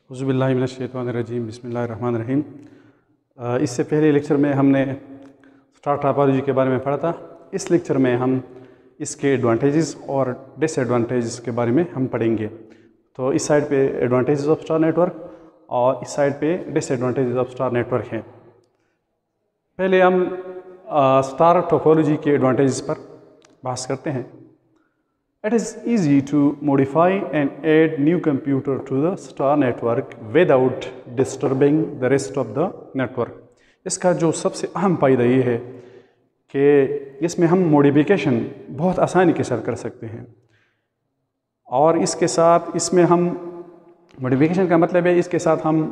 औज़ुबिल्लाहिमिनश्शैतानिर्रजीम बिस्मिल्लाहिर्रहमानिर्रहीम। इससे पहले लेक्चर में हमने स्टार टोपोलॉजी के बारे में पढ़ा था। इस लेक्चर में हम इसके एडवांटेजेस और डिसएडवांटेजेस के बारे में हम पढ़ेंगे। तो इस साइड पे एडवांटेजेस ऑफ स्टार नेटवर्क और इस साइड पे डिसएडवांटेजेस ऑफ स्टार नेटवर्क हैं। पहले हम स्टार टोपोलॉजी के एडवांटेजेस पर बात करते हैं। It is easy to modify and add new computer to the star network without disturbing the rest of the network। इसका जो सबसे अहम फ़ायदा ये है कि इसमें हम मॉडिफिकेशन बहुत आसानी के साथ कर सकते हैं। और इसके साथ इसमें हम मॉडिफिकेशन का मतलब है इसके साथ हम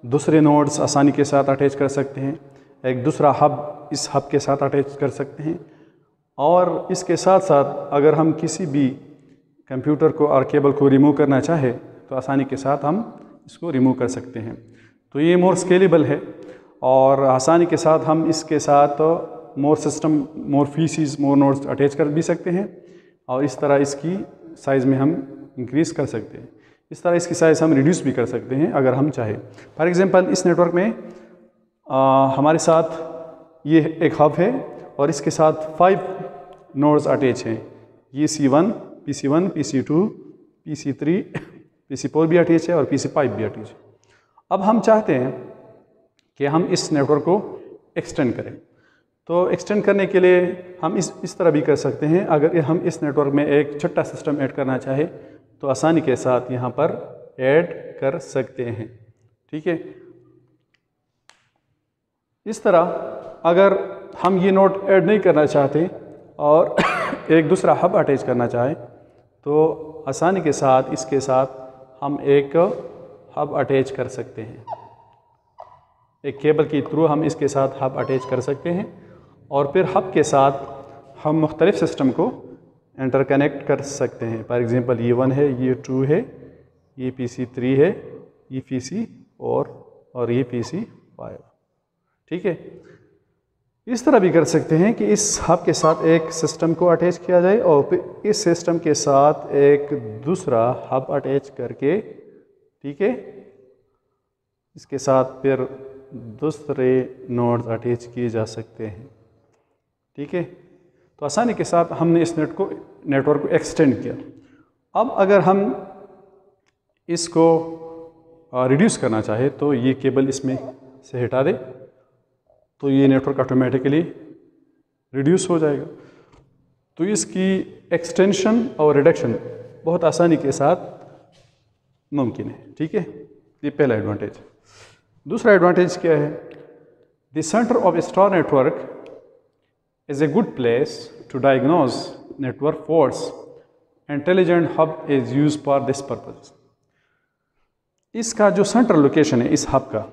दूसरे नोड्स आसानी के साथ अटैच कर सकते हैं, एक दूसरा हब इस हब के साथ अटैच कर सकते हैं। और इसके साथ साथ अगर हम किसी भी कंप्यूटर को और केबल को रिमूव करना चाहे तो आसानी के साथ हम इसको रिमूव कर सकते हैं। तो ये मोर स्केलेबल है और आसानी के साथ हम इसके साथ मोर सिस्टम, मोर पीसीज, मोर नोड्स अटैच कर भी सकते हैं और इस तरह इसकी साइज़ में हम इंक्रीज़ कर सकते हैं। इस तरह इसकी साइज़ हम रिड्यूस भी कर सकते हैं अगर हम चाहें। फॉर एग्जांपल इस नेटवर्क में हमारे साथ ये एक हब है और इसके साथ 5 नोड्स अटैच हैं। ये C1, PC1, PC2, PC3, PC4 भी अटैच है और PC5 भी अटैच है। अब हम चाहते हैं कि हम इस नेटवर्क को एक्सटेंड करें। तो एक्सटेंड करने के लिए हम इस तरह भी कर सकते हैं। अगर हम इस नेटवर्क में एक छोटा सिस्टम ऐड करना चाहे तो आसानी के साथ यहाँ पर ऐड कर सकते हैं। ठीक है, इस तरह अगर हम ये नोड ऐड नहीं करना चाहते और एक दूसरा हब अटैच करना चाहें तो आसानी के साथ इसके साथ हम एक हब अटैच कर सकते हैं। एक केबल के थ्रू हम इसके साथ हब अटैच कर सकते हैं और फिर हब के साथ हम मुख्तलिफ सिस्टम को इंटरकनेक्ट कर सकते हैं। फॉर एग्जांपल ये 1 है, ये 2 है, ये PC3 है, ये PC4 और ये PC5। ठीक है, इस तरह भी कर सकते हैं कि इस हब के साथ एक सिस्टम को अटैच किया जाए और फिर इस सिस्टम के साथ एक दूसरा हब अटैच करके, ठीक है, इसके साथ फिर दूसरे नोड्स अटैच किए जा सकते हैं। ठीक है, तो आसानी के साथ हमने इस नेटवर्क को एक्सटेंड किया। अब अगर हम इसको रिड्यूस करना चाहे तो ये केबल इसमें से हटा दे तो ये नेटवर्क ऑटोमेटिकली रिड्यूस हो जाएगा। तो इसकी एक्सटेंशन और रिडक्शन बहुत आसानी के साथ मुमकिन है। ठीक है, ये पहला एडवांटेज। दूसरा एडवांटेज क्या है? The centre of star network is a good place to diagnose network faults. Intelligent hub is use for this purpose. इसका जो सेंट्रल लोकेशन है इस हब का,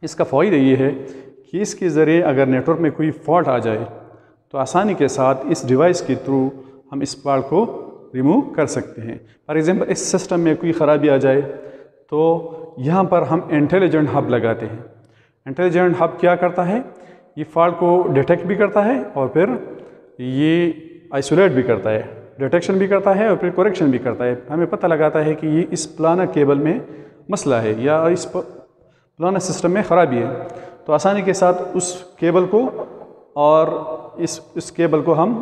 इसका फ़ायदा ये है कि इसके ज़रिए अगर नेटवर्क में कोई फॉल्ट आ जाए तो आसानी के साथ इस डिवाइस के थ्रू हम इस फॉल्ट को रिमूव कर सकते हैं। फॉर एग्जांपल इस सिस्टम में कोई ख़राबी आ जाए तो यहाँ पर हम इंटेलिजेंट हब लगाते हैं। इंटेलिजेंट हब क्या करता है? ये फॉल्ट को डिटेक्ट भी करता है और फिर ये आइसोलेट भी करता है, डिटेक्शन भी करता है और फिर करेक्शन भी करता है। हमें पता लगाता है कि ये इस प्लानर केबल में मसला है या इस प्लानर सिस्टम में ख़राबी है। तो आसानी के साथ उस केबल को और इस केबल को हम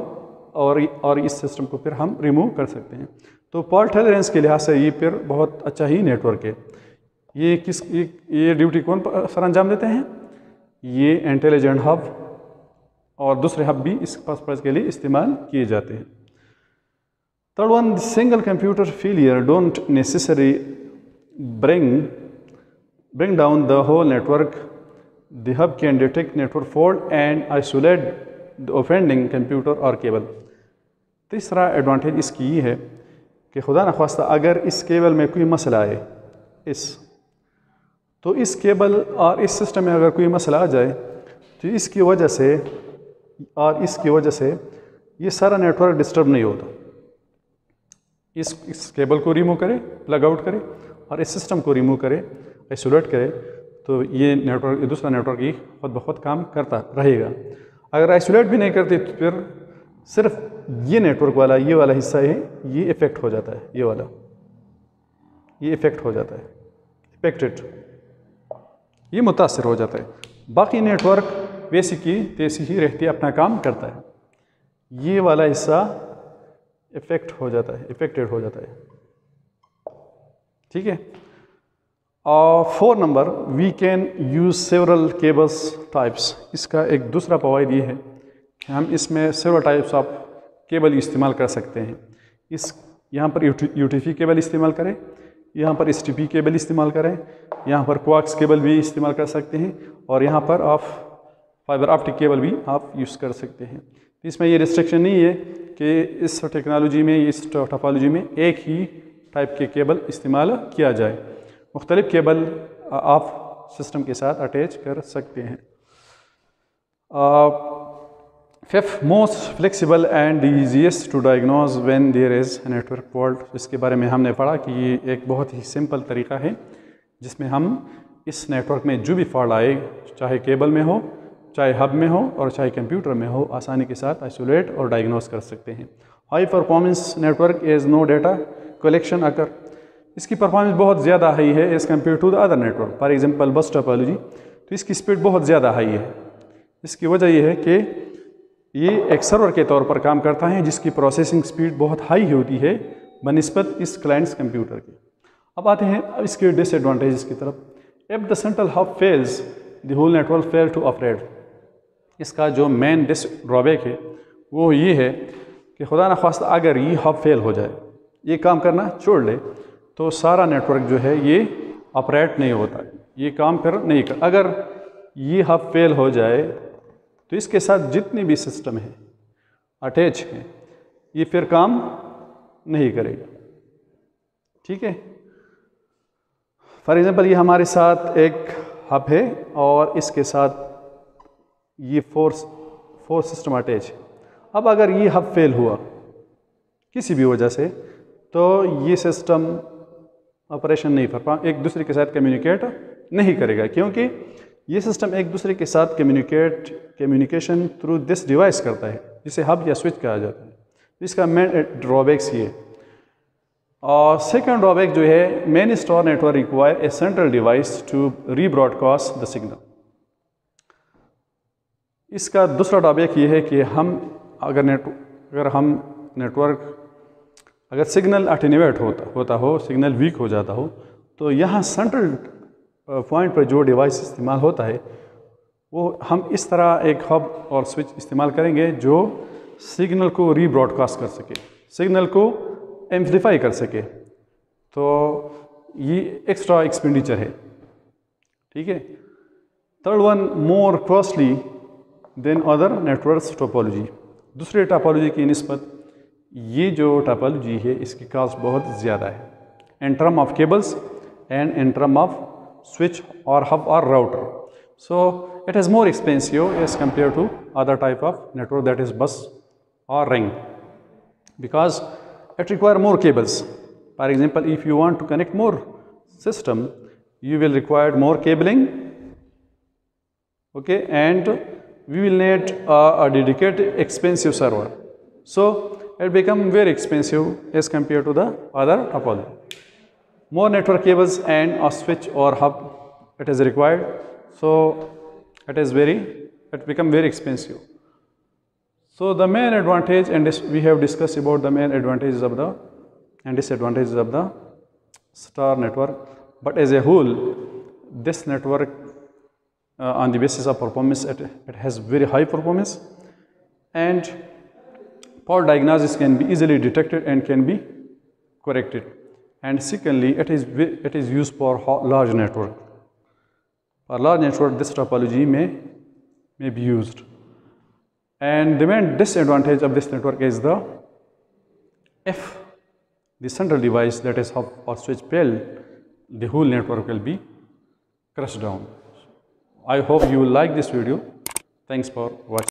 और इस सिस्टम को फिर हम रिमूव कर सकते हैं। तो फॉल्ट टॉलरेंस के लिहाज से ये फिर बहुत अच्छा ही नेटवर्क है। ये ड्यूटी कौन सर अंजाम देते हैं? ये इंटेलिजेंट हब और दूसरे हब भी इस पर्पज़ के लिए इस्तेमाल किए जाते हैं। Third one, single computer failure don't necessary bring down the whole network. The hub can detect network fault and isolate the offending computer or cable। तीसरा एडवांटेज इसकी ये है कि खुदा न ख्वास्ता अगर इस केबल में कोई मसला आए तो इस केबल और इस सिस्टम में अगर कोई मसला आ जाए तो इसकी वजह से ये सारा नेटवर्क डिस्टर्ब नहीं होता। इस केबल को रिमूव करे, प्लग आउट करे और इस सिस्टम को रिमूव करे, आइसोलेट करे तो ये नेटवर्क, दूसरा नेटवर्क ही खुद ब खुद काम करता रहेगा। अगर आइसोलेट भी नहीं करते तो फिर सिर्फ ये नेटवर्क वाला ये वाला हिस्सा है, ये इफेक्ट हो जाता है, ये वाला ये इफेक्ट हो जाता है। इफेक्टेड, ये मुतासर हो जाता है। बाकी नेटवर्क वैसी की तैसी ही रहती है, अपना काम करता है। ये वाला हिस्सा इफेक्टेड हो जाता है। ठीक है। और 4 number, we can use several cables types. इसका एक दूसरा फ़वाइद ये है कि हम इसमें सेवरल टाइप्स ऑफ केबल इस्तेमाल कर सकते हैं। यहाँ पर UTP केबल इस्तेमाल करें, यहाँ पर STP केबल इस्तेमाल करें, यहाँ पर कोआक्स केबल भी इस्तेमाल कर सकते हैं, और यहाँ पर आप फाइबर ऑप्टिक केबल भी आप यूज़ कर सकते हैं। इसमें ये रिस्ट्रिक्शन नहीं है कि इस टेक्नोलॉजी में, इस टोपोलॉजी में एक ही टाइप के केबल इस्तेमाल किया जाए। मुख्तलिफ केबल आप सिस्टम के साथ अटैच कर सकते हैं। 5th, most flexible and easiest to diagnose when there is network fault. इसके बारे में हमने पढ़ा कि ये एक बहुत ही सिंपल तरीका है जिसमें हम इस नेटवर्क में जो भी फॉल्ट आए, चाहे केबल में हो, चाहे हब में हो और चाहे कंप्यूटर में हो, आसानी के साथ आइसोलेट और डायग्नोज कर सकते हैं। High performance network is no data collection occur. इसकी परफॉर्मेंस बहुत ज़्यादा हाई है as compare to the other network. For example bus topology, तो इसकी स्पीड बहुत ज़्यादा हाई है। इसकी वजह यह है कि ये एक सर्वर के तौर पर काम करता है जिसकी प्रोसेसिंग स्पीड बहुत हाई होती है बनिस्बत इस क्लाइंट्स कंप्यूटर के। अब आते हैं इसके डिसएडवांटेजेस की तरफ। If the central hub fails the whole network fail to operate. इसका जो मेन ड्रॉबैक है वो ये है कि खुदा न खास्ता अगर ये हब फेल हो जाए, ये काम करना छोड़ ले, तो सारा नेटवर्क जो है ये ऑपरेट नहीं होता, ये काम फिर नहीं कर। अगर ये हब फेल हो जाए तो इसके साथ जितने भी सिस्टम है अटैच हैं, ये फिर काम नहीं करेगा। ठीक है। फॉर एग्जांपल ये हमारे साथ एक हब है और इसके साथ ये फोर सिस्टम अटैच है। अब अगर ये हब फेल हुआ किसी भी वजह से, तो ये सिस्टम ऑपरेशन नहीं कर पा, एक दूसरे के साथ कम्युनिकेट नहीं करेगा, क्योंकि ये सिस्टम एक दूसरे के साथ कम्युनिकेशन थ्रू दिस डिवाइस करता है, जिसे हब या स्विच कहा जाता है। इसका मेन ड्रॉबैक्स ये। और सेकंड ड्रॉबैक जो है, many store network require a central device to rebroadcast the signal. इसका दूसरा ड्रॉबैक ये है कि हम अगर सिग्नल अटेन्यूएट होता हो, सिग्नल वीक हो जाता हो, तो यहाँ सेंट्रल पॉइंट पर जो डिवाइस इस्तेमाल होता है वो हम इस तरह एक हब और स्विच इस्तेमाल करेंगे जो सिग्नल को रीब्रॉडकास्ट कर सके, सिग्नल को एम्पलीफाई कर सके। तो ये एक्स्ट्रा एक्सपेंडिचर है। ठीक है। Third one, more costly than other networks topology. दूसरे टोपोलॉजी की निस्बत ये जो टोपोलॉजी है इसकी कॉस्ट बहुत ज़्यादा है, in term of cables and in term of switch or hub or router. So it is more expensive as compared to other type of network, that is bus or ring, because it require more cables. For example, if you want to connect more system, you will require more cabling, okay, and we will need a dedicated expensive server. So it become very expensive as compared to the other topology. More network cables and a switch or hub it is required, so it become very expensive. So the main advantage, and we have discussed about the main advantages of the and disadvantages of the star network, but as a whole this network on the basis of performance it has very high performance, and fault diagnosis can be easily detected and can be corrected. And secondly, it is used for large network. For large network, this topology may be used. And the main disadvantage of this network is if the central device, that is hub or switch, fail, the whole network will be crushed down. I hope you will like this video. Thanks for watching.